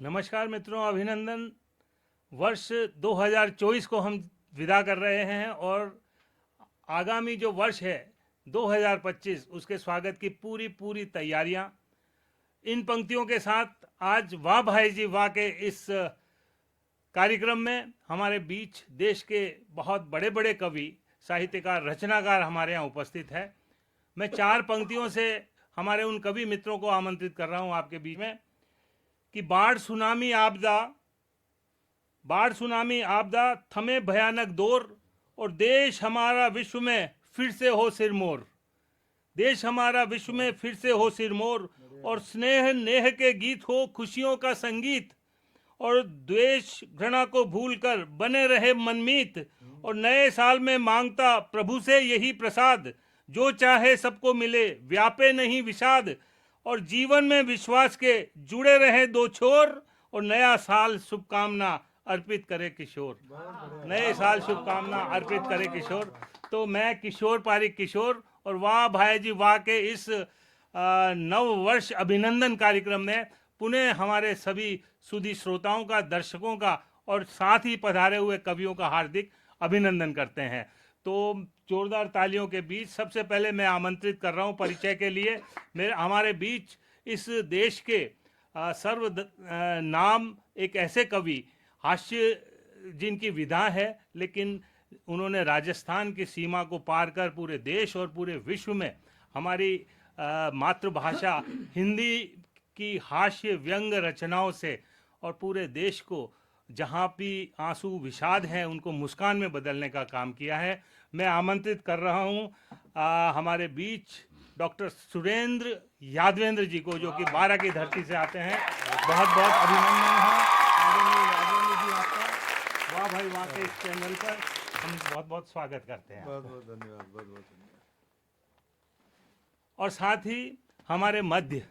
नमस्कार मित्रों, अभिनंदन। वर्ष 2024 को हम विदा कर रहे हैं और आगामी जो वर्ष है 2025 उसके स्वागत की पूरी पूरी तैयारियां इन पंक्तियों के साथ आज वाह भाई जी वाह के इस कार्यक्रम में हमारे बीच देश के बहुत बड़े बड़े कवि, साहित्यकार, रचनाकार हमारे यहाँ उपस्थित है। मैं 4 पंक्तियों से हमारे उन कवि मित्रों को आमंत्रित कर रहा हूँ आपके बीच में कि बाढ़ सुनामी आपदा थमे भयानक दौर और देश हमारा विश्व में फिर से हो सिरमौर। देश हमारा विश्व में फिर से हो सिरमौर और स्नेह नेह के गीत हो खुशियों का संगीत और द्वेष घृणा को भूलकर बने रहे मनमीत और नए साल में मांगता प्रभु से यही प्रसाद, जो चाहे सबको मिले व्यापे नहीं विषाद और जीवन में विश्वास के जुड़े रहे दो छोर और नया साल शुभकामना अर्पित करे किशोर। नए साल शुभकामना अर्पित करे किशोर। तो मैं किशोर पारिक किशोर और वाह भाई जी वाह के इस नव वर्ष अभिनंदन कार्यक्रम में पुनः हमारे सभी सुधी श्रोताओं का, दर्शकों का और साथ ही पधारे हुए कवियों का हार्दिक अभिनंदन करते हैं। तो जोरदार तालियों के बीच सबसे पहले मैं आमंत्रित कर रहा हूं परिचय के लिए हमारे बीच इस देश के नाम एक ऐसे कवि, हास्य जिनकी विधा है, लेकिन उन्होंने राजस्थान की सीमा को पार कर पूरे देश और पूरे विश्व में हमारी मातृभाषा हिंदी की हास्य व्यंग रचनाओं से और पूरे देश को जहाँ भी आंसू विषाद हैं उनको मुस्कान में बदलने का काम किया है। मैं आमंत्रित कर रहा हूँ हमारे बीच डॉक्टर सुरेंद्र यादवेंद्र जी को, जो कि 12 की धरती से आते हैं। बहुत बहुत अभिनंदन है यादवेंद्र जी आपका वाह भाई वाह के इस चैनल पर हम बहुत बहुत स्वागत करते हैं। बहुत बहुत धन्यवाद, बहुत बहुत धन्यवाद। और साथ ही हमारे मध्य,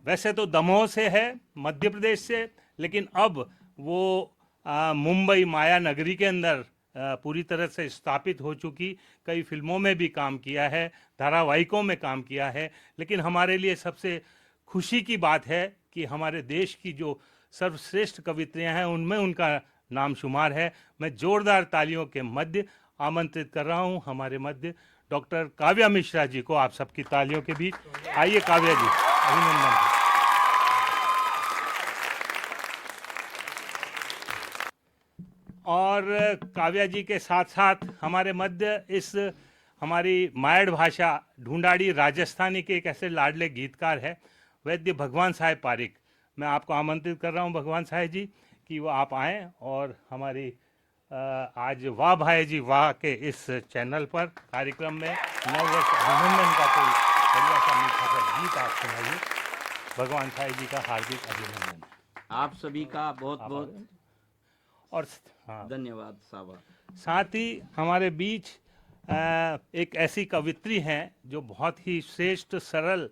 वैसे तो दमोह से है, मध्य प्रदेश से, लेकिन अब वो मुंबई माया नगरी के अंदर पूरी तरह से स्थापित हो चुकी, कई फिल्मों में भी काम किया है, धारावाहिकों में काम किया है। लेकिन हमारे लिए सबसे खुशी की बात है कि हमारे देश की जो सर्वश्रेष्ठ कवित्रियां हैं उनमें उनका नाम शुमार है। मैं जोरदार तालियों के मध्य आमंत्रित कर रहा हूं हमारे मध्य डॉक्टर काव्या मिश्रा जी को। आप सबकी तालियों के बीच आइए काव्या जी, अभिनंदन। और काव्या जी के साथ साथ हमारे मध्य इस हमारी मायड़ भाषा ढूंढाड़ी राजस्थानी के एक ऐसे लाडले गीतकार है वैद्य भगवान साहेब पारिक। मैं आपको आमंत्रित कर रहा हूं भगवान साहेब जी कि वो आप आएँ और हमारी आज वाह भाई जी वाह के इस चैनल पर कार्यक्रम में नववर्ष अभिनंदन का कोई बढ़िया सा मीठा सा गीत आप सुनाइए। भगवान साहेब जी का हार्दिक अभिनंदन। आप सभी का बहुत बहुत और हाँ, धन्यवाद साहब। साथ ही हमारे बीच एक ऐसी कवित्री हैं जो बहुत ही श्रेष्ठ, सरल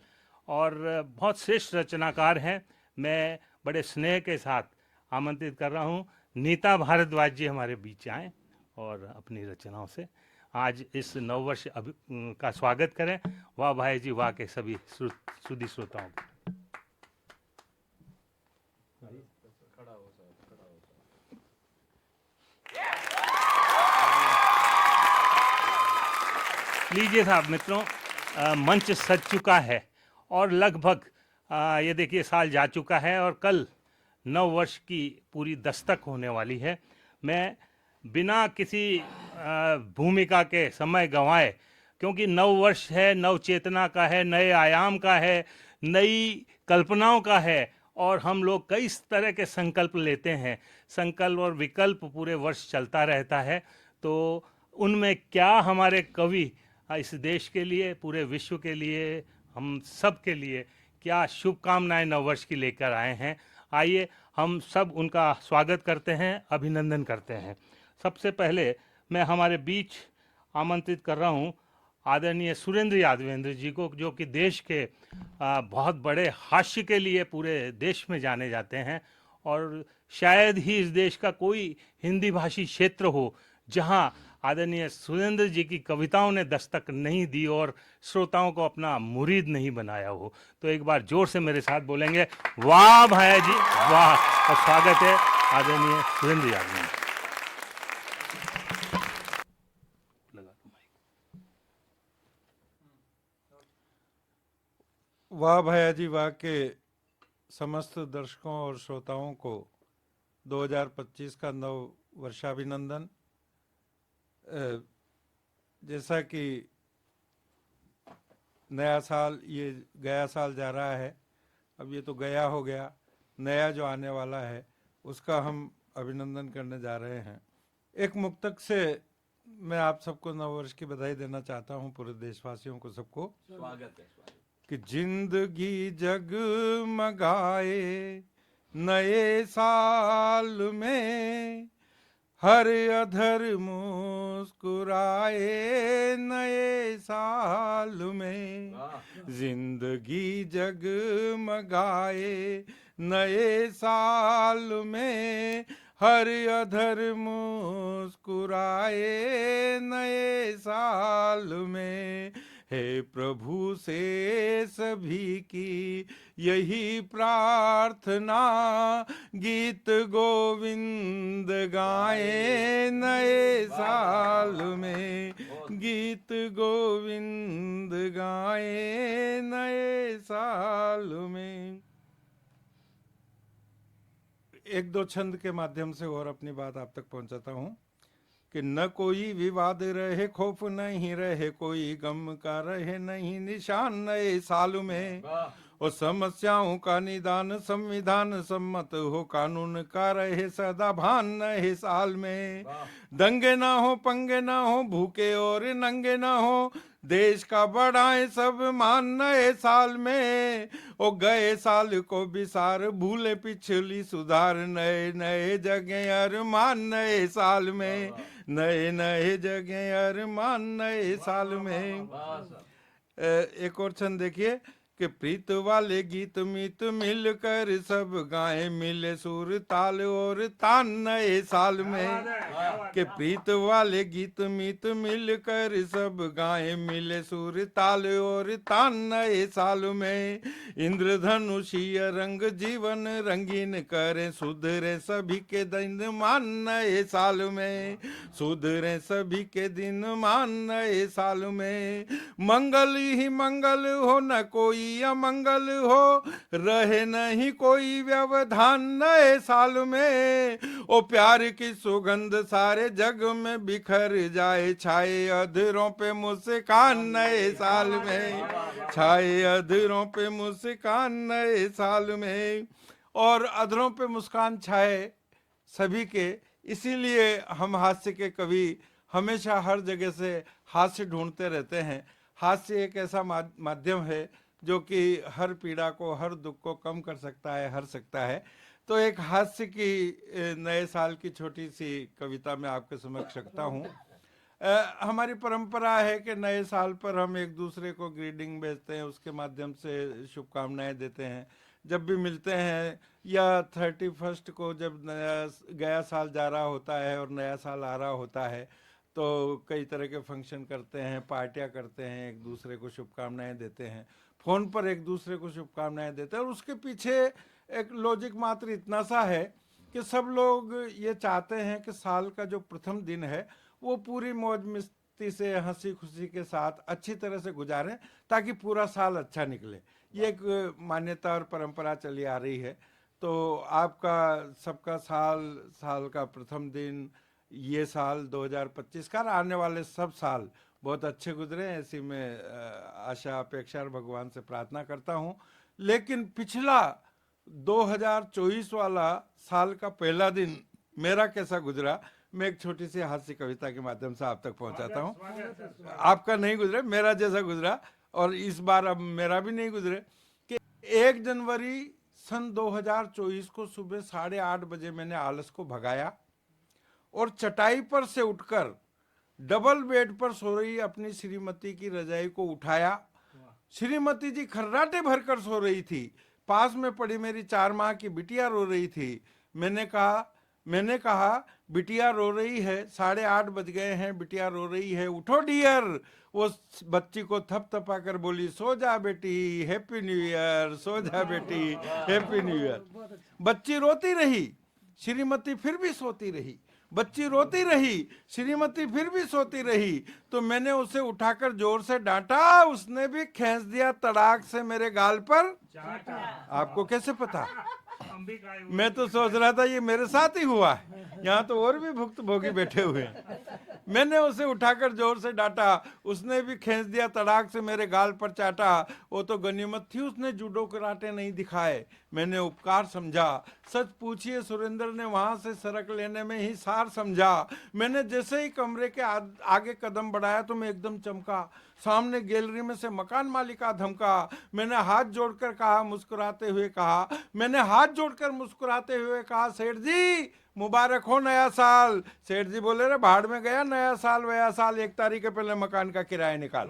और बहुत श्रेष्ठ रचनाकार हैं। मैं बड़े स्नेह के साथ आमंत्रित कर रहा हूँ नीता भारद्वाज जी हमारे बीच आएँ और अपनी रचनाओं से आज इस नववर्ष का स्वागत करें। वाह भाई जी वाह के सभी सुधी श्रोताओं को। लीजिए साहब मित्रों, मंच सज चुका है और लगभग ये देखिए साल जा चुका है और कल नव वर्ष की पूरी दस्तक होने वाली है। मैं बिना किसी भूमिका के समय गंवाए, क्योंकि नव वर्ष है, नव चेतना का है, नए आयाम का है, नई कल्पनाओं का है और हम लोग कई तरह के संकल्प लेते हैं। संकल्प और विकल्प पूरे वर्ष चलता रहता है। तो उनमें क्या हमारे कवि इस देश के लिए, पूरे विश्व के लिए, हम सब के लिए क्या शुभकामनाएं नववर्ष की लेकर आए हैं। आइए हम सब उनका स्वागत करते हैं, अभिनंदन करते हैं। सबसे पहले मैं हमारे बीच आमंत्रित कर रहा हूं आदरणीय सुरेंद्र यादवेंद्र जी को, जो कि देश के बहुत बड़े हास्य के लिए पूरे देश में जाने जाते हैं और शायद ही इस देश का कोई हिंदी भाषी क्षेत्र हो जहां आदरणीय सुरेंद्र जी की कविताओं ने दस्तक नहीं दी और श्रोताओं को अपना मुरीद नहीं बनाया हो, तो एक बार जोर से मेरे साथ बोलेंगे, वाह भैया जी वाह। और स्वागत है आदरणीय सुरेंद्र यादव जी। वाह भैया जी वाह के समस्त दर्शकों और श्रोताओं को 2025 का नव वर्षाभिनंदन। जैसा कि नया साल, ये गया साल जा रहा है, अब ये तो गया हो गया, नया जो आने वाला है उसका हम अभिनंदन करने जा रहे हैं। एक मुक्तक से मैं आप सबको नव वर्ष की बधाई देना चाहता हूँ, पूरे देशवासियों को, सबको। स्वागत है। कि जिंदगी जगमगाए नए साल में, हर अधर मुस्कुराए नए साल में। जिंदगी जगमगाए नए साल में, हर अधर मुस्कुराए नए साल में। हे प्रभु से सभी की यही प्रार्थना, गीत गोविंद गाए नए साल में, गीत गोविंद गाए नए साल में। एक दो छंद के माध्यम से और अपनी बात आप तक पहुंचाता हूं कि न कोई विवाद रहे, खौफ नहीं रहे, कोई गम का रहे नहीं निशान नए साल में। और समस्याओं का निदान संविधान सम्मत हो, कानून का रहे सदा भान नए साल में। दंगे ना हो, पंगे ना हो, भूखे और नंगे ना हो, देश का बढ़ाए सब मान नए साल में। ओ गए साल को विसार, भूले पिछली सुधार, नए नए जगह अरमान नए साल में, नए नए जगह अरमान नए साल में। एक और छंद देखिए कि प्रीत वाले गीत मीत मिलकर सब गाए, मिले सुर ताल और तान नए साल में। कि प्रीत वाले गीत मीत मिलकर सब गाए, मिले सुर ताल और तान नए साल में। इंद्रधनुषीय रंग जीवन रंगीन करें, सुधरे सभी के दिन मान नए साल में, सुधरे सभी के दिन मान नए साल में। मंगल ही मंगल हो, न कोई अमंगल हो, रहे नहीं कोई व्यवधान नए साल में। ओ प्यार की सुगंध सारे जग में बिखर जाए, छाए अधरों पे मुस्कान नए साल में, छाए अधरों पे मुस्कान नए साल में। और अधरों पे मुस्कान छाए सभी के, इसीलिए हम हास्य के कवि हमेशा हर जगह से हास्य ढूंढते रहते हैं। हास्य एक ऐसा माध्यम है जो कि हर पीड़ा को, हर दुख को कम कर सकता है, हर सकता है। तो एक हास्य की नए साल की छोटी सी कविता मैं आपके समक्ष रखता हूँ। हमारी परंपरा है कि नए साल पर हम एक दूसरे को ग्रीटिंग भेजते हैं, उसके माध्यम से शुभकामनाएं देते हैं। जब भी मिलते हैं या 31 को जब गया साल जा रहा होता है और नया साल आ रहा होता है, तो कई तरह के फंक्शन करते हैं, पार्टियां करते हैं, एक दूसरे को शुभकामनाएं देते हैं, फ़ोन पर एक दूसरे को शुभकामनाएं देते हैं। और उसके पीछे एक लॉजिक मात्र इतना सा है कि सब लोग ये चाहते हैं कि साल का जो प्रथम दिन है वो पूरी मौज मस्ती से, हंसी खुशी के साथ अच्छी तरह से गुजारें, ताकि पूरा साल अच्छा निकले। ये एक मान्यता और परंपरा चली आ रही है। तो आपका सबका साल का प्रथम दिन, ये साल 2025 का, आने वाले सब साल बहुत अच्छे गुजरे, ऐसी मैं आशा अपेक्षा और भगवान से प्रार्थना करता हूँ। लेकिन पिछला 2024 वाला साल का पहला दिन मेरा कैसा गुजरा, मैं एक छोटी सी हास्य कविता के माध्यम से आप तक पहुंचाता हूँ। आपका नहीं गुजरे, मेरा जैसा गुजरा, और इस बार अब मेरा भी नहीं गुजरे। कि 1 जनवरी सन 2024 को सुबह 8:30 बजे मैंने आलस को भगाया और चटाई पर से उठकर डबल बेड पर सो रही अपनी श्रीमती की रजाई को उठाया। श्रीमती जी खर्राटे भरकर सो रही थी, पास में पड़ी मेरी 4 माह की बिटिया रो रही थी। मैंने कहा, मैंने कहा बिटिया रो रही है, 8:30 बज गए हैं, बिटिया रो रही है, उठो डियर। वो बच्ची को थपथपा कर बोली, सो जा बेटी, हैप्पी न्यू ईयर, सो जा बेटी, हैप्पी न्यू ईयर। बच्ची रोती रही, श्रीमती फिर भी सोती रही, बच्ची रोती रही, श्रीमती फिर भी सोती रही। तो मैंने उसे उठाकर जोर से डांटा, उसने भी खींच दिया तड़ाक से मेरे गाल पर। आपको कैसे पता? मैं तो सोच रहा था ये मेरे साथ ही हुआ है, यहाँ तो और भी भुक्तभोगी बैठे हुए हैं। मैंने उसे उठाकर जोर से डांटा, उसने भी खींच दिया तड़ाक से मेरे गाल पर चाटा। वो तो गनीमत थी उसने जूडो कराटे नहीं दिखाए, मैंने उपकार समझा। सच पूछिए सुरेंद्र ने वहां से सरक लेने में ही सार समझा। मैंने जैसे ही कमरे के आगे कदम बढ़ाया तो मैं एकदम चमका। सामने गैलरी में से मकान मालिका धमका। मैंने हाथ जोड़कर कहा, मुस्कुराते हुए कहा, मैंने हाथ जोड़कर मुस्कुराते हुए कहा, सेठ जी मुबारक हो नया साल। सेठ जी बोले, रे भाड़ में गया नया साल वया साल, 1 तारीख के पहले मकान का किराया निकाल।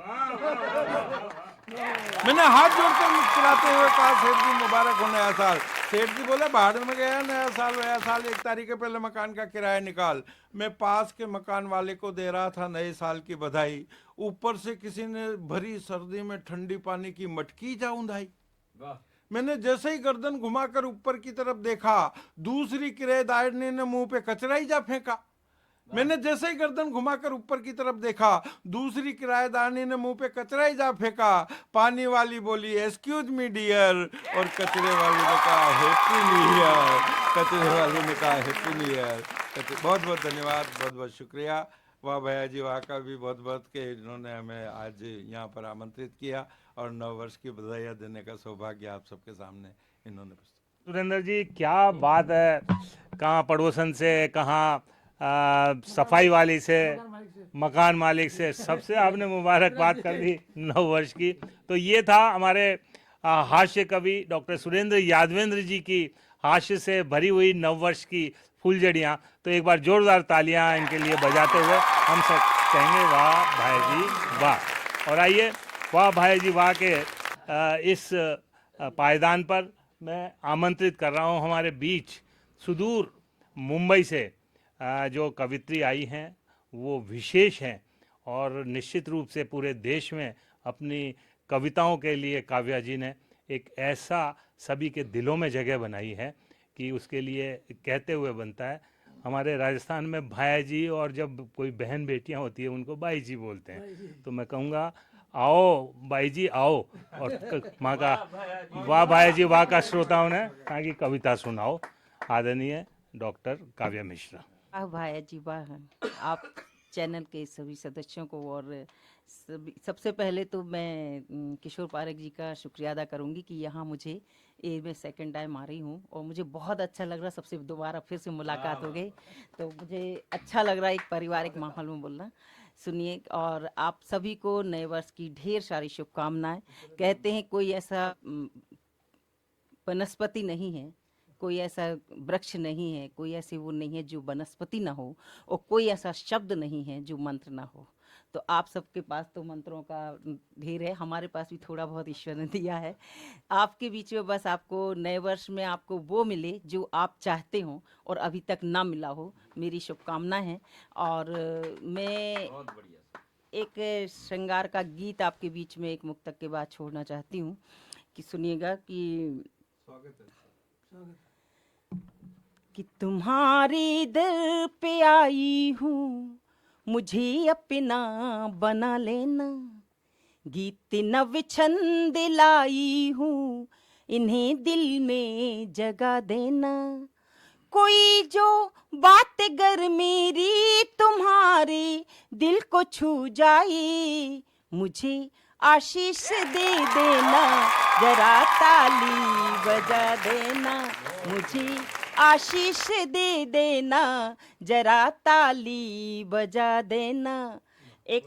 मैंने हाथ जोड़कर मुस्कुराते हुए कहा, सेठ जी मुबारक हो नया साल। सेठ जी बोले, भाड़ में गया नया साल वया साल, 1 तारीख के पहले मकान का किराया निकाल। मैं पास के मकान वाले को दे रहा था नए साल की बधाई, ऊपर से किसी ने भरी सर्दी में ठंडी पानी की मटकी जा उंधाई। मैंने जैसे ही गर्दन घुमाकर ऊपर की तरफ देखा, दूसरी किराएदारनी ने मुंह पे कचरा ही जा फेंका। मैंने जैसे ही गर्दन घुमाकर ऊपर की तरफ देखा, दूसरी किराएदारनी ने मुंह पे कचरा ही जा फेंका। पानी वाली बोली, एक्सक्यूज मी डियर, और कचरे वाली ने कहा हैप्पी न्यू ईयर। कचरे वाली ने कहा हैप्पी न्यू ईयर। बहुत बहुत धन्यवाद, बहुत बहुत शुक्रिया। वाह भैया जी, वाह का भी बहुत बहुत के इन्होंने हमें आज यहाँ पर आमंत्रित किया और 9 वर्ष की बधाइयाँ देने का सौभाग्य आप सबके सामने इन्होंने। सुरेंद्र जी क्या बात है, कहाँ पड़ोसन से, कहाँ सफाई वाली से, मकान मालिक से, सबसे आपने मुबारकबाद कर दी 9 वर्ष की। तो ये था हमारे हास्य कवि डॉक्टर सुरेंद्र यादवेंद्र जी की हास्य से भरी हुई 9 वर्ष की फूलझड़ियाँ। तो एक बार जोरदार तालियां इनके लिए बजाते हुए हम सब कहेंगे वाह भाई जी वाह। और आइए वाह भाई जी वाह के इस पायदान पर मैं आमंत्रित कर रहा हूँ हमारे बीच सुदूर मुंबई से जो कवित्री आई हैं, वो विशेष हैं और निश्चित रूप से पूरे देश में अपनी कविताओं के लिए काव्या जी ने एक ऐसा सभी के दिलों में जगह बनाई है कि उसके लिए कहते हुए बनता है। हमारे राजस्थान में भाई जी, और जब कोई बहन बेटियां होती है उनको बाई जी बोलते हैं। तो मैं कहूँगा आओ बाई जी आओ, और माँ का वाह भाई जी वाह का श्रोताओं ने कहा कि कविता सुनाओ। आदरणीय डॉक्टर काव्या मिश्रा। वाह भाई जी वाह। आप चैनल के सभी सदस्यों को और सबसे पहले तो मैं किशोर पारेख जी का शुक्रिया अदा करूंगी कि यहाँ मुझे ये मैं सेकंड टाइम आ रही हूँ और मुझे बहुत अच्छा लग रहा, सबसे दोबारा फिर से मुलाकात हो गई तो मुझे अच्छा लग रहा है, एक पारिवारिक माहौल में बोलना। सुनिए, और आप सभी को नए वर्ष की ढेर सारी शुभकामनाएं। कहते हैं कोई ऐसा वनस्पति नहीं है, कोई ऐसा वृक्ष नहीं है, कोई ऐसी वो नहीं है जो वनस्पति ना हो, और कोई ऐसा शब्द नहीं है जो मंत्र ना हो। तो आप सबके पास तो मंत्रों का ढेर है, हमारे पास भी थोड़ा बहुत ईश्वर ने दिया है। आपके बीच में बस आपको नए वर्ष में आपको वो मिले जो आप चाहते हो और अभी तक ना मिला हो, मेरी शुभकामना है। और मैं एक श्रृंगार का गीत आपके बीच में एक मुक्तक के बाद छोड़ना चाहती हूँ कि सुनिएगा कि तुम्हारे दर पे आई हूँ, मुझे अपना बना लेना। गीत नव छंद लाई हूँ, इन्हें दिल में जगा देना। कोई जो बात गर मेरी तुम्हारे दिल को छू जाए, मुझे आशीष दे देना, जरा ताली बजा देना। मुझे आशीष दे देना, जरा ताली बजा देना। एक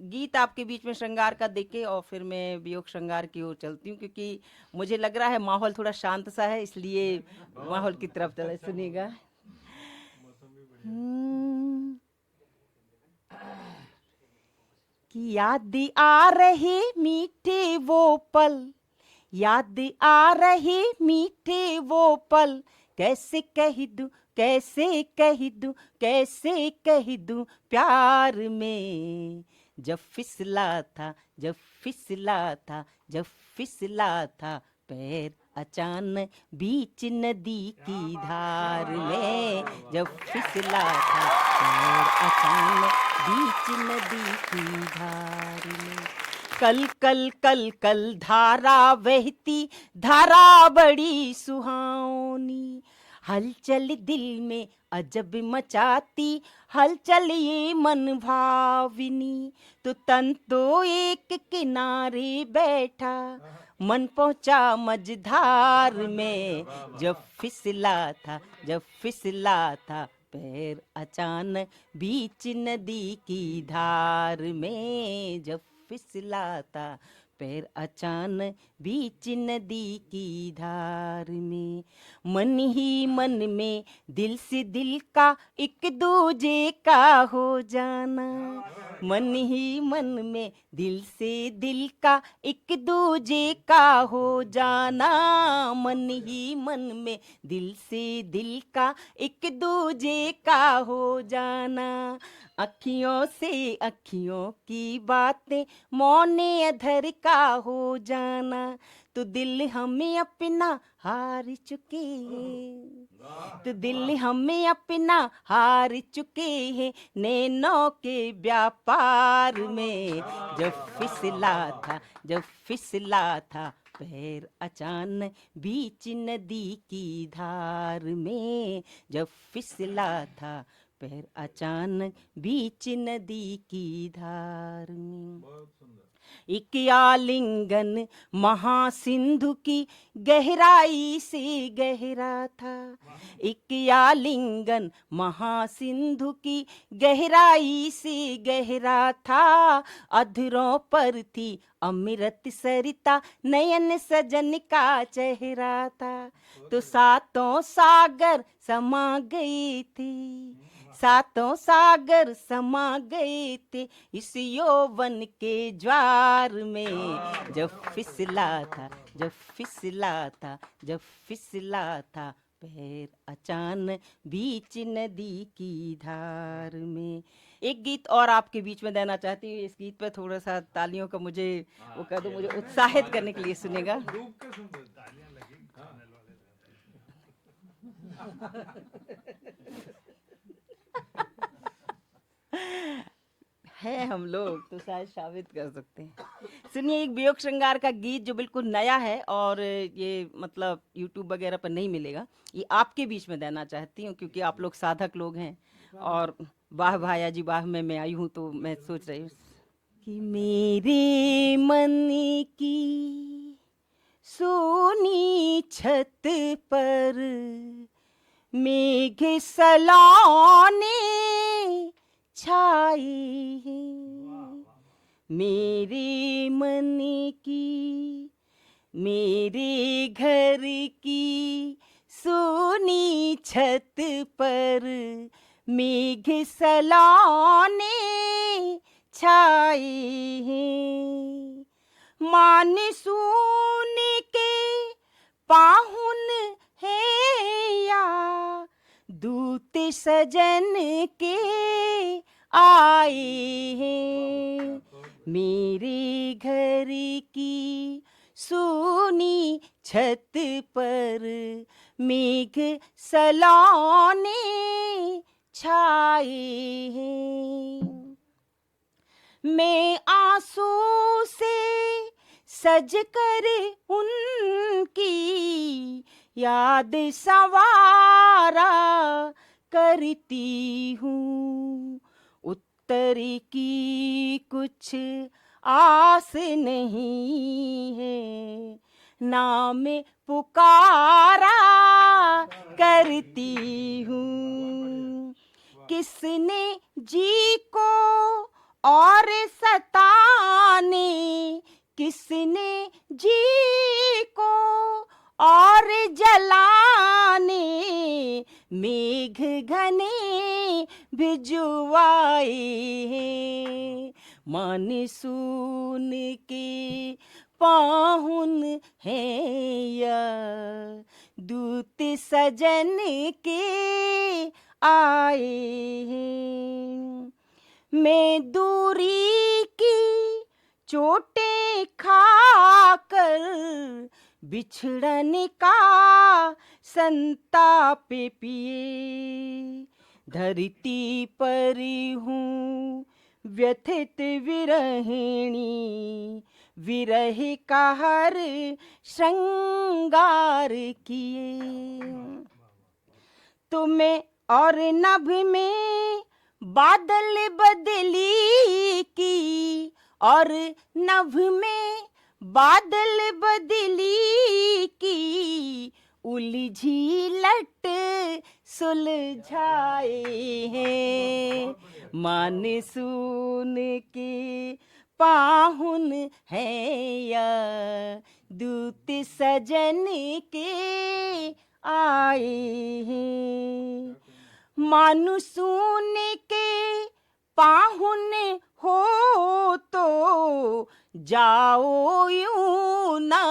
गीत आपके बीच में श्रृंगार का देके और फिर मैं वियोग श्रृंगार की ओर चलती हूँ, क्योंकि मुझे लग रहा है माहौल थोड़ा शांत सा है, इसलिए माहौल की तरफ चले। सुनिएगा। कि याद आ रहे मीठे वो पल, याद आ रहे मीठे वो पल, कैसे कह दूं कैसे कह दूं प्यार में। जब फिसला था पैर अचानक बीच नदी की धार में। जब फिसला था पैर अचानक बीच नदी की धार में। कल धारा बहती, धारा बड़ी सुहावनी, हलचल दिल में अजब मचाती, हलचल ये मन भाविनी। तो तन तो एक किनारे बैठा, मन पहुंचा मझधार में। जब फिसला था पैर अचानक बीच नदी की धार में। जब फिसला था पैर अचानक बीच नदी की धार में। मन ही मन में दिल से दिल का एक दूजे का हो जाना। मन ही मन में दिल से दिल का एक दूजे का हो जाना। मन ही मन में दिल से दिल का एक दूजे का हो जाना। अखियों से अखियों की बातें मौने अधर का हो जाना। तो दिल हमें अपना हार चुके हैं, तो दिल हमें अपना हार चुके हैं नैनों के व्यापार में। जब फिसला था पैर अचानक बीच नदी की धार में। जब फिसला था पैर अचानक बीच नदी की धार में। एक आलिंगन महासिंधु की गहराई से गहरा था। एक आलिंगन महासिंधु की गहराई से गहरा था। अधरों पर थी अमृत सरिता, नयन सजन का चेहरा था। तो सातों सागर समा गए थे, सातों सागर समा गए थे इस यौवन के ज्वार में। जब फिसला था पैर अचानक बीच नदी की धार में। एक गीत और आपके बीच में देना चाहती हूँ। इस गीत पे थोड़ा सा तालियों का मुझे वो कह दो, मुझे उत्साहित करने के लिए सुनेगा। है हम लोग तो शायद साबित कर सकते हैं। सुनिए एक वियोग श्रृंगार का गीत जो बिल्कुल नया है और ये मतलब यूट्यूब वगैरह पर नहीं मिलेगा। ये आपके बीच में देना चाहती हूँ क्योंकि आप लोग साधक लोग हैं। और वाह भाया जी वाह में मैं आई हूँ तो मैं सोच रही हूँ कि मेरे मन की सोनी छत पर मेघ सलाने छाए हैं। मेरे मन की, मेरे घर की सोनी छत पर मेघ सलाने छाए हैं। मानसून के पाहुन है या दूत सजन के आए हैं। मेरे घर की सोनी छत पर मेघ सलाने छाए हैं। मैं आंसू से सज कर उनकी याद संवारा करती हूँ। उत्तर की कुछ आस नहीं है, नाम पुकारा करती हूँ। किसने जी को और सताने, किसने जी को और जलाने मेघ घने भिजवाए हैं। मानसून के पाहुन हैं या दूत सजन के आए हैं। मैं दूरी की चोटें खाकर बिछड़न का संताप पिए, धरती पर हूँ व्यथित विरहिणी, विरह का हर श्रृंगार किए। तुम्हें और नभ में बादल बदली की, और नभ में बादल बदली की, उलझी लट सुलझाए हैं। मानसून के पाहुन है या दूत सजन के आए हैं। मानसून के पाहुन हो तो जाओ यूं ना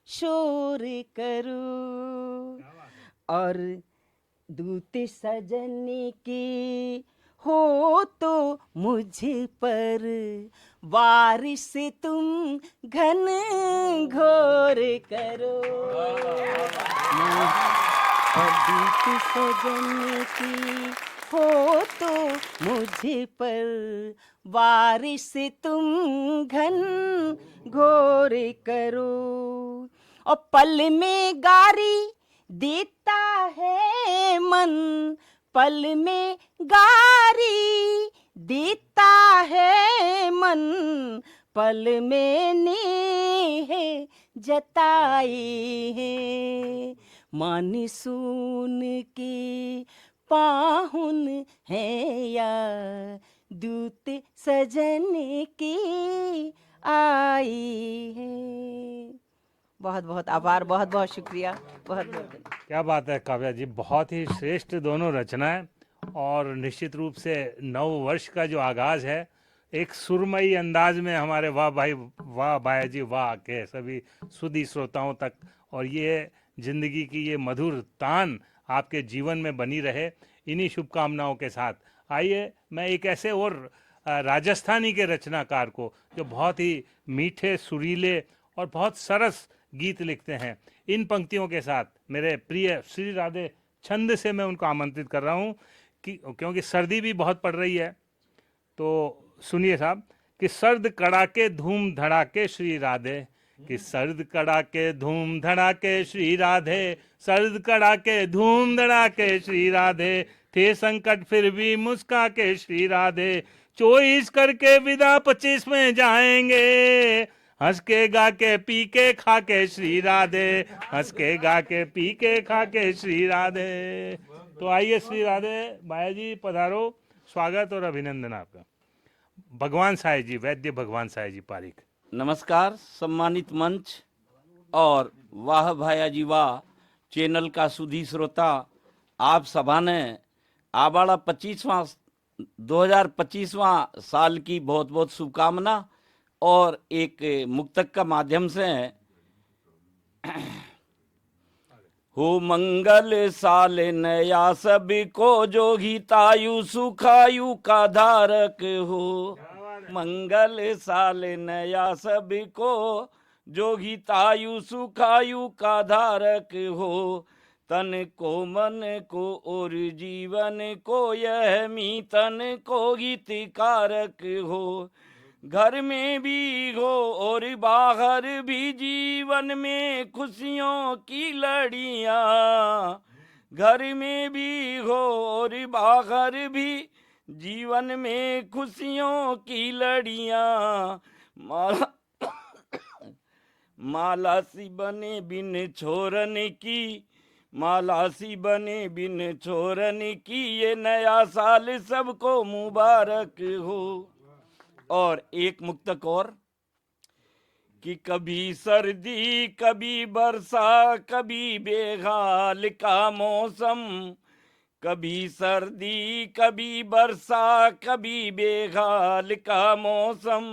शोर करो, और दूत सजन के हो तो मुझ पर बारिश तुम घन घोर करो। और दूत सजन की हो तो मुझ पर बारिश तुम घन घोर करो। और पल में गारी देता है मन, पल में गारी देता है मन, पल में नेह जताए हैं। मानसून के पाहुन है या दूत सजन के आए हैं। बहुत बहुत आभार, बहुत बहुत शुक्रिया, बहुत बहुत। क्या बात है काव्या जी, बहुत ही श्रेष्ठ दोनों रचनाएं। और निश्चित रूप से नव वर्ष का जो आगाज़ है एक सुरमई अंदाज में हमारे वाह भाई वाह बाया जी वाह के सभी सुधी श्रोताओं तक, और ये जिंदगी की ये मधुर तान आपके जीवन में बनी रहे, इन्हीं शुभकामनाओं के साथ। आइए मैं एक ऐसे और राजस्थानी के रचनाकार को जो बहुत ही मीठे सुरीले और बहुत सरस गीत लिखते हैं, इन पंक्तियों के साथ मेरे प्रिय श्री राधे छंद से मैं उनको आमंत्रित कर रहा हूँ कि क्योंकि सर्दी भी बहुत पड़ रही है। तो सुनिए साहब कि सर्द कड़ाके धूम धड़ाके श्री राधे, कि सर्द कड़ाके धूम धड़ाके श्री राधे, सर्द कड़ाके धूम धड़ाके श्री राधे, थे संकट फिर भी मुस्का के श्री राधे, 24 करके विदा 25 में जाएंगे, हंस के गा के पी के खा के श्री राधे, हंस के गा के पी के खा के श्री राधे। तो आइए श्री राधे बाया जी पधारो, स्वागत और अभिनंदन आपका। भगवान साय जी, वैद्य भगवान साय जी पारिक। नमस्कार सम्मानित मंच और वाह भाया जी वाह चैनल का सुधी श्रोता, आप सभा ने आबाड़ा 2025वां साल की बहुत बहुत शुभकामना और एक मुक्तक का माध्यम से हो मंगल साल नया सभी को जो हितायु सुखायु का धारक हो, मंगल साल नया सभी को जो हितायु सुखायु का धारक हो, तन को मन को और जीवन को यह मीतन को हितकारक हो, घर में भी हो और बाहर भी जीवन में खुशियों की लड़ियाँ, घर में भी हो और बाहर भी जीवन में खुशियों की लड़ियाँ, माला सी बने बिन छोरन की, माला सी बने बिन छोरन की, ये नया साल सबको मुबारक हो। और एक मुक्तक और कि कभी सर्दी कभी बरसा कभी बेहाल का मौसम, कभी सर्दी कभी बरसा कभी बेहाल का मौसम,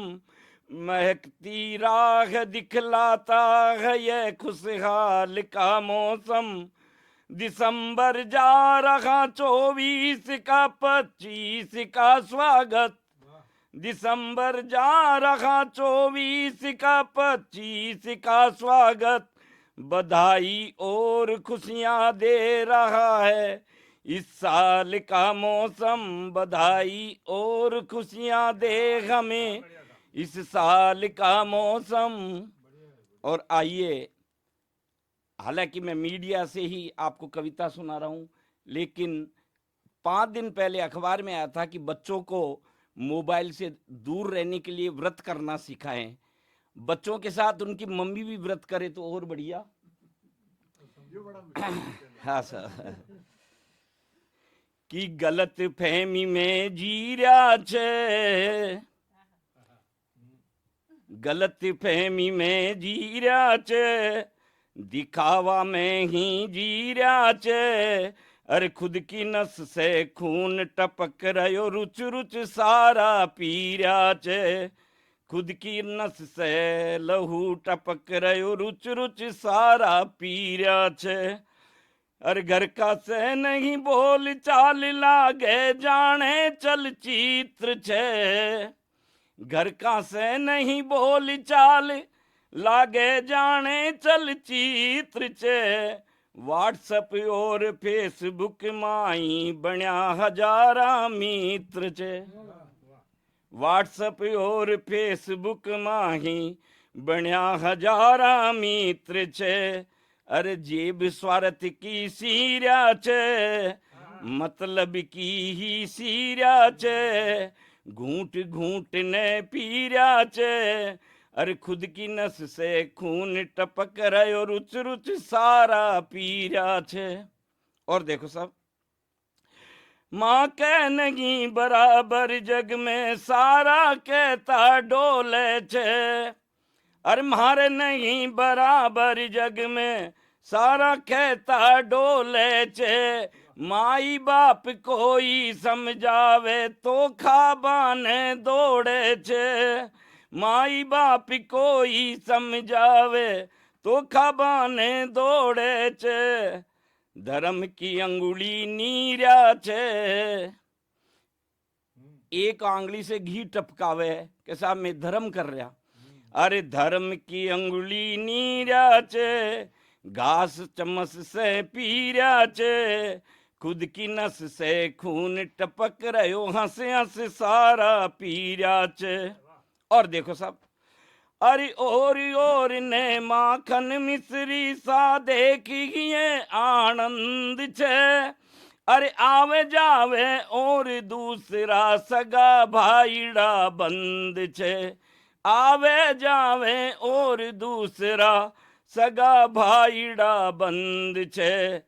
महकती राह दिखलाता है ये खुशहाल का मौसम। दिसंबर जा रहा 24 का 25 का स्वागत। दिसंबर जा रहा 24 का 25 का स्वागत। बधाई और खुशियां दे रहा है इस साल का मौसम। बधाई और खुशियां दे हमें इस साल का मौसम। और आइए, हालांकि मैं मीडिया से ही आपको कविता सुना रहा हूं, लेकिन 5 दिन पहले अखबार में आया था कि बच्चों को मोबाइल से दूर रहने के लिए व्रत करना सिखाएं। बच्चों के साथ उनकी मम्मी भी व्रत करे तो और बढ़िया। हाँ सर। कि गलत फहमी में जी रहा छे, गलत फहमी में जी रहा छे, दिखावा में ही जी रहा छे। अरे खुद की नस से खून टपक रहो, रुच रुच सारा पी रहा छे। खुद की नस से लहू टपक रहो, रुच रुच सारा पी रहा छे। अरे घर का से नहीं बोल चाल लागे जाने चलचित्र छे। घर का से नहीं बोल चाल लागे जाने चलचित्र छे। व्हाट्सएप और फेसबुक माई बण्या हजारा मित्र छे। व्हाट्सएप और फेसबुक माही बण्या हजारा मित्र छे। अरे जेब स्वार्थ की सीरा छे, मतलब की ही सीरा छे। घूंट घूंट ने पीरा छे। अरे खुद की नस से खून टपक रहो, रुच रुच सारा पीरा छे। और देखो सब, माँ के नहीं बराबर जग में सारा कहता डोले छे। अरे मारे नहीं बराबर जग में सारा कहता डोले छे। माई बाप कोई समझावे तो खाबाने दौड़े छे। माई बाप कोई समझावे तो खाबाने दौड़े छे। धर्म की अंगुली नीरा छे। एक आंगली से घी टपकावे के साहब मैं धर्म कर रहा। अरे धर्म की अंगुली नीरा छे, घास चम्मच से पीरा छे। खुद की नस से खून टपक रहो, हंस हंस सारा पीरा छे। और देखो साहब, अरे और ने माखन मिश्री सा देखिए आनंद छे। अरे आवे जावे और दूसरा सगा भाईड़ा बंद छे। आवे जावे और दूसरा सगा भाईड़ा बंद छे।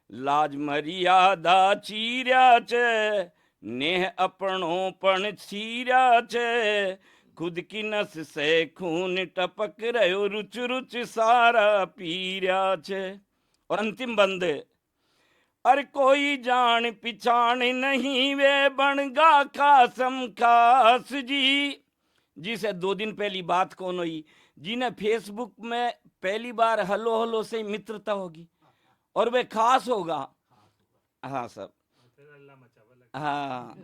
लाज मर्यादा चीरा छे, नेह अपनोपन छीरा छे। खुद की नस से खून टपक रहो, रुच रुच सारा पीरा छे। और अंतिम बंद, अरे कोई जान पिछान नहीं वे बनगा खासम खास जी। जिसे 2 दिन पहली बात कौन हुई, जिन्हें फेसबुक में पहली बार हलो हलो से मित्रता होगी और वे खास होगा। हाँ सब, हाँ।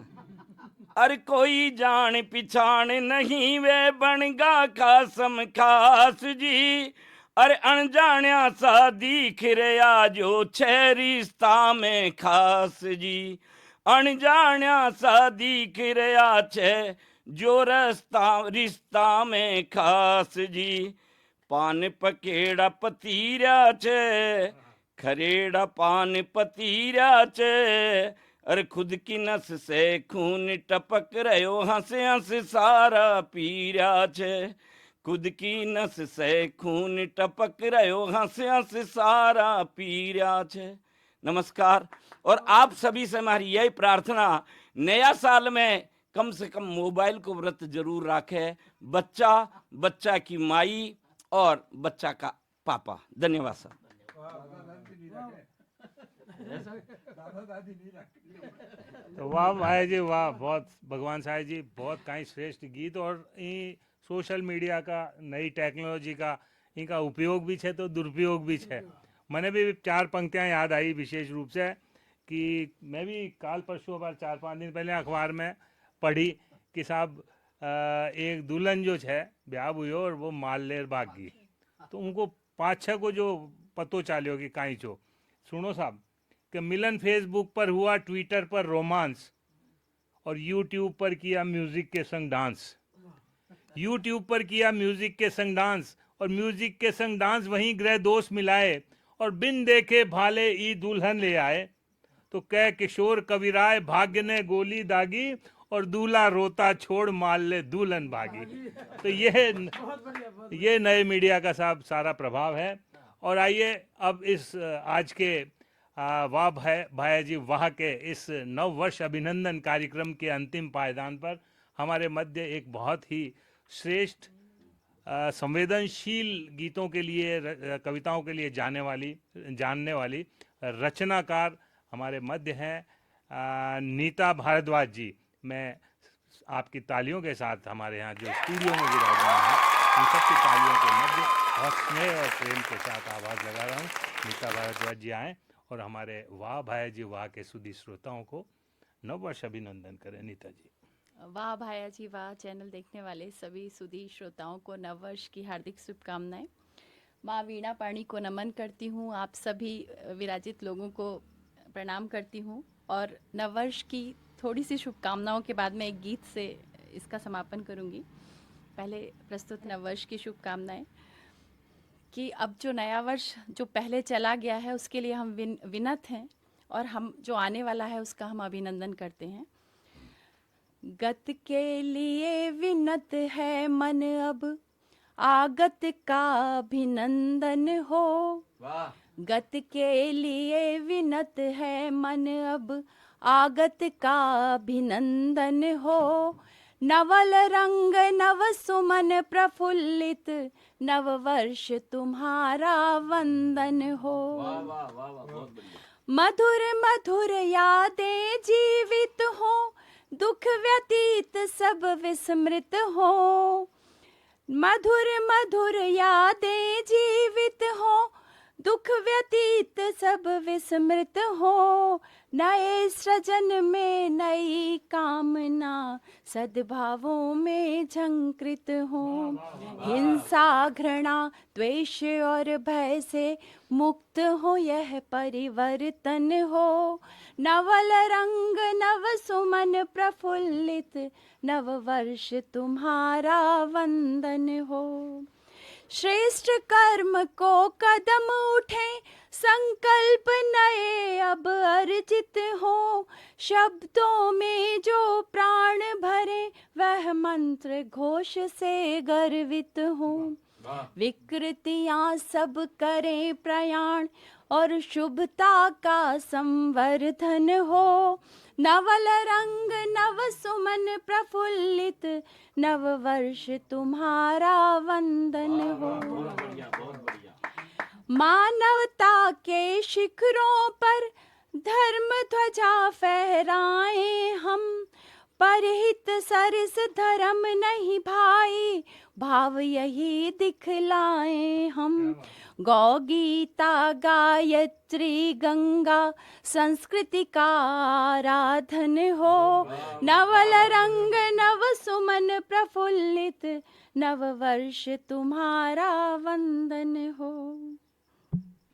अरे कोई जान पिछान नहीं वे बनगा खासम खास जी। अरे अनजान्या सा दिख रहा जो छे रिश्ता में खास जी। अनजान्या सा दिख रहा छे जो रिश्ता में खास जी। पान पकेड़ा पतीरा छे, खरेड़ा पान पतीरा छे। अरे खुद की नस से खून टपक रहो, हंस हंस सारा पीरा छे। खुद की नस से खून टपक रहो, हंस हंस सारा पीरा छे। नमस्कार। और आप सभी से हमारी यही प्रार्थना, नया साल में कम से कम मोबाइल को व्रत जरूर रखे। बच्चा, बच्चा की माई और बच्चा का पापा। धन्यवाद सर। तो वाह भाई जी वाह, बहुत भगवान साईं जी बहुत काई श्रेष्ठ गीत। और सोशल मीडिया का, नई टेक्नोलॉजी का इनका उपयोग भी है तो दुरुपयोग भी है। मैंने भी 4 पंक्तियाँ याद आई विशेष रूप से कि मैं भी काल परसों बार 4-5 दिन पहले अखबार में पढ़ी कि साहब एक दुल्हन जो है ब्याह हुई और वो माललेर भाग गई, तो उनको 5-6 को जो पतो चालियो कि काई चो सुनो साहब कि मिलन फेसबुक पर हुआ, ट्विटर पर रोमांस और यूट्यूब पर किया म्यूजिक के संग डांस। यूट्यूब पर किया म्यूजिक के संग डांस और म्यूजिक के संग डांस वहीं ग्रह दोष मिलाए और बिन देखे भाले ई दुल्हन ले आए। तो कह किशोर कविराय भाग्य ने गोली दागी और दूल्हा रोता छोड़ माल ले दुल्हन भागी। तो ये नए मीडिया का साहब सारा प्रभाव है। और आइए अब इस आज के वाह भाया जी वाह के इस नव वर्ष अभिनंदन कार्यक्रम के अंतिम पायदान पर हमारे मध्य एक बहुत ही श्रेष्ठ संवेदनशील गीतों के लिए, कविताओं के लिए जानने वाली रचनाकार हमारे मध्य हैं नीता भारद्वाज जी। मैं आपकी तालियों के साथ हमारे यहाँ जो स्टूडियो में विराजमान हैं उन सबकी तालियों के मध्य बहुत स्नेह और प्रेम के साथ आवाज़ लगा रहा हूँ। नीता भारद्वाज जी आएँ और हमारे वाह भाया जी वाह के सुधी श्रोताओं को नववर्ष अभिनंदन करें। नीता जी। वाह भाया जी वाह चैनल देखने वाले सभी सुधी श्रोताओं को नववर्ष की हार्दिक शुभकामनाएं। माँ वीणा पाणी को नमन करती हूँ, आप सभी विराजित लोगों को प्रणाम करती हूँ और नववर्ष की थोड़ी सी शुभकामनाओं के बाद मैं एक गीत से इसका समापन करूँगी। पहले प्रस्तुत नववर्ष की शुभकामनाएं कि अब जो नया वर्ष जो पहले चला गया है उसके लिए हम विनत हैं और हम जो आने वाला है उसका हम अभिनंदन करते हैं। गत के लिए विनत है मन, अब आगत का अभिनंदन हो। गत के लिए विनत है मन, अब आगत का अभिनंदन हो। नवल रंग नव सुमन प्रफुल्लित, नव वर्ष तुम्हारा वंदन हो। मधुर मधुर यादें जीवित हो, दुख व्यतीत सब विस्मृत हो। मधुर मधुर यादें जीवित हो, दुख व्यतीत सब विस्मृत हो। नए सृजन में नई कामना, सद्भावों में झंकृत हो। हिंसा घृणा द्वेष और भय से मुक्त हो यह परिवर्तन हो। नवल रंग नव सुमन प्रफुल्लित, नव वर्ष तुम्हारा वंदन हो। श्रेष्ठ कर्म को कदम उठे, संकल्प नए अब अर्जित हो। शब्दों में जो प्राण भरे, वह मंत्र घोष से गर्वित हो। विकृतियां सब करें प्रयाण और शुभता का संवर्धन हो। नवल रंग नव सुमन प्रफुल्लित, नव वर्ष तुम्हारा वंदन हो। मानवता के शिखरों पर धर्म ध्वजा फहराएं हम। परहित सरस धर्म नहीं भाई, भाव यही दिखलाएं हम। गौ गीता गायत्री गंगा संस्कृति का आराधन हो। नवल रंग नव सुमन प्रफुल्लित, नव वर्ष तुम्हारा वंदन हो।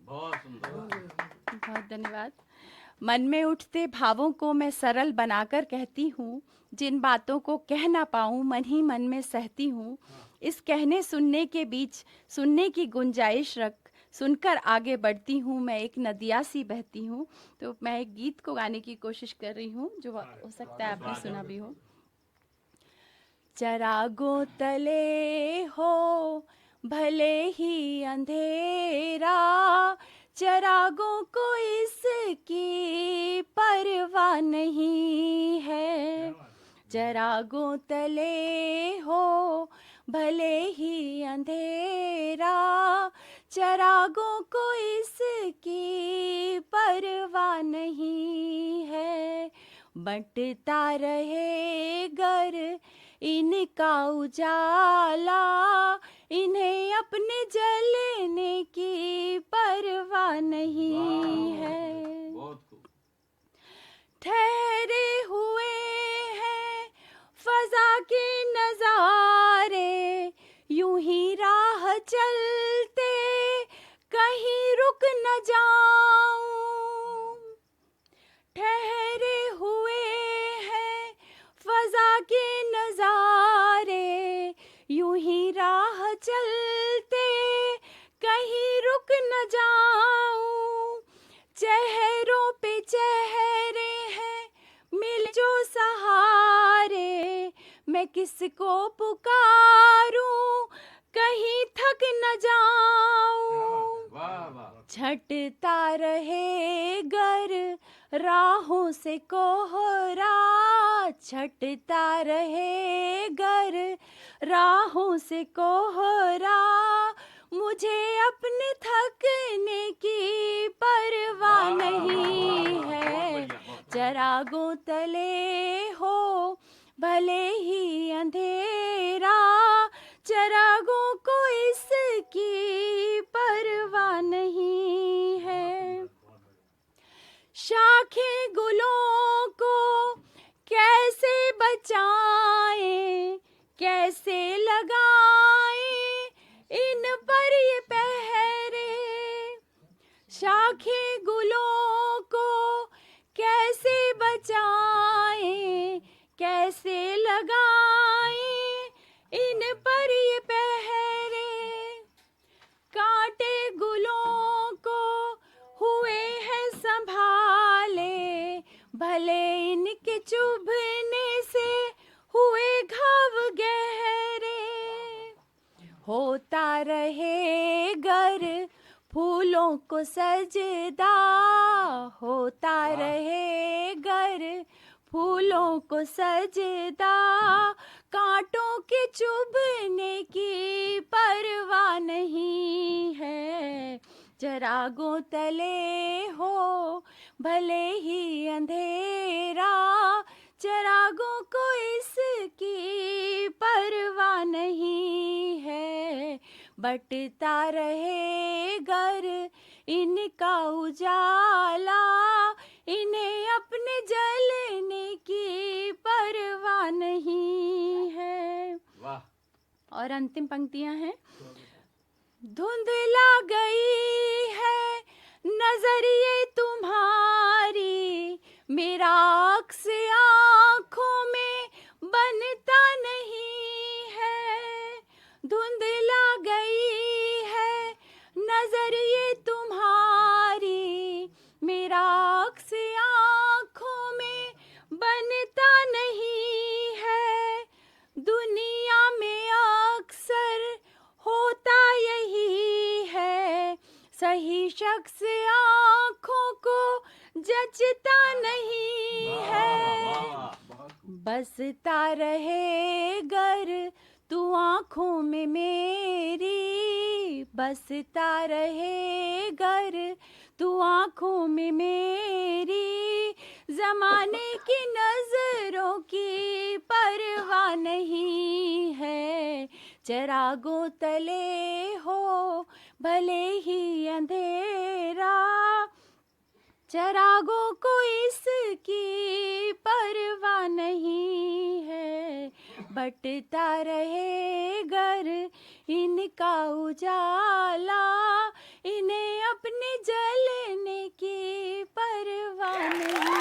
बहुत धन्यवाद। मन में उठते भावों को मैं सरल बनाकर कहती हूँ। जिन बातों को कह ना पाऊँ मन ही मन में सहती हूँ। इस कहने सुनने के बीच सुनने की गुंजाइश रख, सुनकर आगे बढ़ती हूँ। मैं एक नदिया सी बहती हूँ। तो मैं एक गीत को गाने की कोशिश कर रही हूँ जो हो सकता है आपने सुना भी हो। चरागों तले हो भले ही अंधेरा, चरागों को इसकी परवाह नहीं है। चरागों तले हो भले ही अंधेरा, चरागों को इसकी परवाह नहीं है। बंटता रहे घर इनका उजाला, इन्हें अपने जलने की परवाह नहीं है। ठहरे हुए हैं फजा के नजारे, यूं ही राह चलते कहीं रुक न जाऊं। ठहरे हुए हैं फजा के नजारे, यूं ही राह चलते कहीं रुक न जाऊं। चेहरों पे चेहरे हैं मिल जो सहारे, मैं किसको पुकारूं कहीं थक न जाऊं। छटता रहे गर राहों से कोहरा, छटता रहे गर राहों से कोहरा, मुझे अपने थकने की परवाह नहीं है। चरागों तले हो भले ही अंधेरा, चरागों को इसकी परवाह नहीं है। शाखें गुलों को कैसे बचाएं, कैसे लगाएं इन पर ये पहरे। शाखें गुलों को कैसे बचाएं, कैसे लगाएं इन पर ये पहरे। कांटे गुलों को हुए हैं संभाले, भले इनके चुभने से हुए घाव गहरे। होता रहे गर फूलों को सजदा, होता रहे गर फूलों को सजदा, कांटों के चुभने की परवाह नहीं है। चरागों तले हो भले ही अंधेरा, चरागों को इसकी परवाह नहीं है। बटता रहे गर इनका उजाला, इन्हें अपने जलने की परवाह नहीं है। वाह। और अंतिम पंक्तियां हैं। धुंधला गई है नजरिए तुम्हारी, मेरा अक्स आँखों में बनता नहीं है। धुंधला गई है नजरिए तुम्हारी, मेरा अक्स आँखों में बनता नहीं है। दुनिया में अक्सर होता यही है, सही शख्स आँखों को जचता नहीं है। बसता रहे गर तू आँखों में मेरी, बसता रहे गर तू आँखों में मेरी। जमाने की नजरों की परवाह नहीं है। चरागों तले हो भले ही अंधेरा, चरागों को इसकी परवाह नहीं है। बटता रहे गर इनका उजाला, इन्हें अपने जलने की परवाह नहीं है।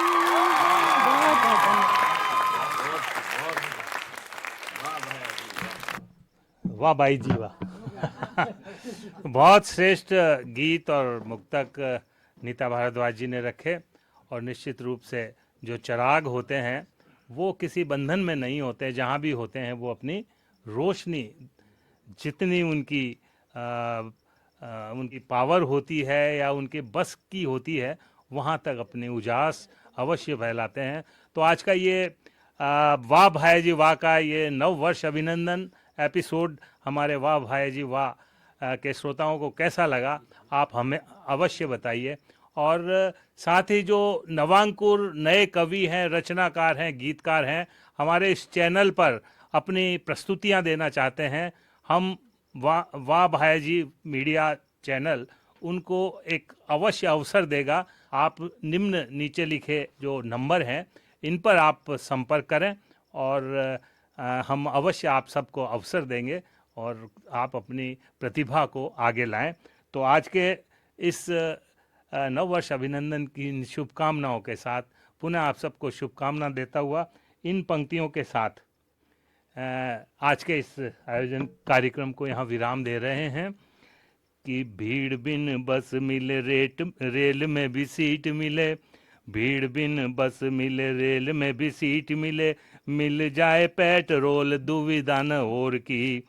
वाह भाई जी वाह। बहुत श्रेष्ठ गीत और मुक्तक नीता भारद्वाज जी ने रखे। और निश्चित रूप से जो चिराग होते हैं वो किसी बंधन में नहीं होते, जहाँ भी होते हैं वो अपनी रोशनी जितनी उनकी पावर होती है या उनके बस की होती है, वहाँ तक अपने उजास अवश्य फैलाते हैं। तो आज का ये वाह भाई जी वाह का ये 9 वर्ष अभिनंदन एपिसोड हमारे वाह भाई जी वाह के श्रोताओं को कैसा लगा, आप हमें अवश्य बताइए। और साथ ही जो नवांकुर नए कवि हैं, रचनाकार हैं, गीतकार हैं, हमारे इस चैनल पर अपनी प्रस्तुतियां देना चाहते हैं, हम वाह भाई जी मीडिया चैनल उनको एक अवश्य अवसर देगा। आप निम्न नीचे लिखे जो नंबर हैं इन पर आप संपर्क करें और हम अवश्य आप सबको अवसर देंगे और आप अपनी प्रतिभा को आगे लाएं। तो आज के इस नववर्ष अभिनंदन की इन शुभकामनाओं के साथ पुनः आप सबको शुभकामना देता हुआ इन पंक्तियों के साथ आज के इस आयोजन कार्यक्रम को यहाँ विराम दे रहे हैं कि भीड़ बिन बस मिले रेल में भी सीट मिले, भीड़ बिन बस मिले रेल में भी सीट मिले, मिल जाए पेट्रोल दुविधा न और की,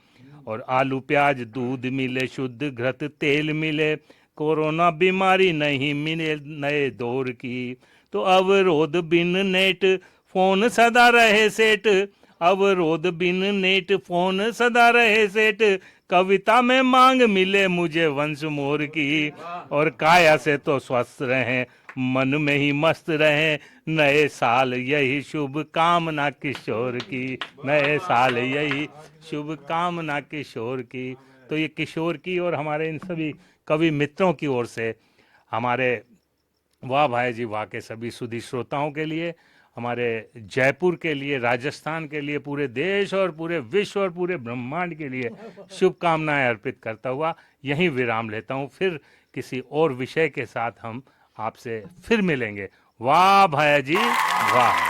और आलू प्याज दूध मिले शुद्ध घृत तेल मिले, कोरोना बीमारी नहीं मिले नए दौर की। तो अवरोध बिन नेट फोन सदा रहे सेट, अवरोध बिन नेट फोन सदा रहे सेट, कविता में मांग मिले मुझे वंश मोर की, और काया से तो स्वस्थ रहें मन में ही मस्त रहें, नए साल यही शुभ कामना किशोर की, नए साल यही शुभ कामना किशोर की। तो ये किशोर की और हमारे इन सभी कवि मित्रों की ओर से हमारे वाह भाई जी वाह के सभी सुधी श्रोताओं के लिए, हमारे जयपुर के लिए, राजस्थान के लिए, पूरे देश और पूरे विश्व और पूरे ब्रह्मांड के लिए शुभकामनाएं अर्पित करता हुआ यहीं विराम लेता हूं। फिर किसी और विषय के साथ हम आपसे फिर मिलेंगे। वाह भाई जी वाह।